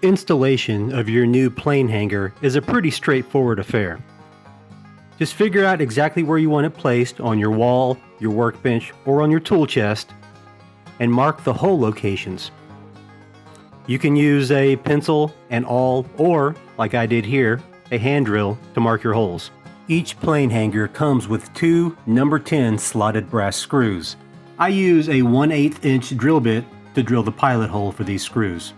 Installation of your new plane hanger is a pretty straightforward affair. Just figure out exactly where you want it placed on your wall, your workbench, or on your tool chest, and mark the hole locations. You can use a pencil, an awl, or, like I did here, a hand drill to mark your holes. Each plane hanger comes with two number 10 slotted brass screws. I use a 1/8 inch drill bit to drill the pilot hole for these screws.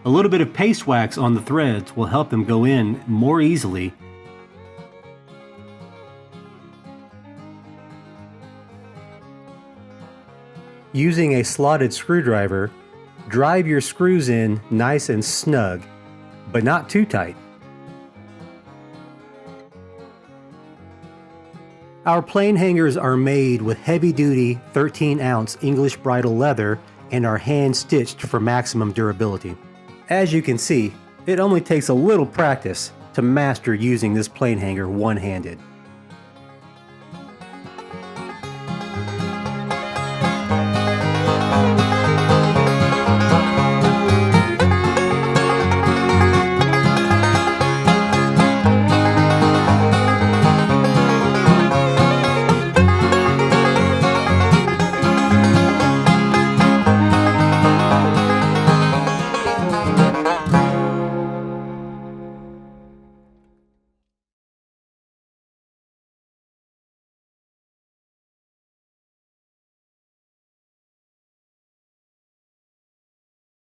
A little bit of paste wax on the threads will help them go in more easily. Using a slotted screwdriver, drive your screws in nice and snug, but not too tight. Our plane hangers are made with heavy-duty 13-ounce English bridle leather and are hand-stitched for maximum durability. As you can see, it only takes a little practice to master using this plane hanger one-handed.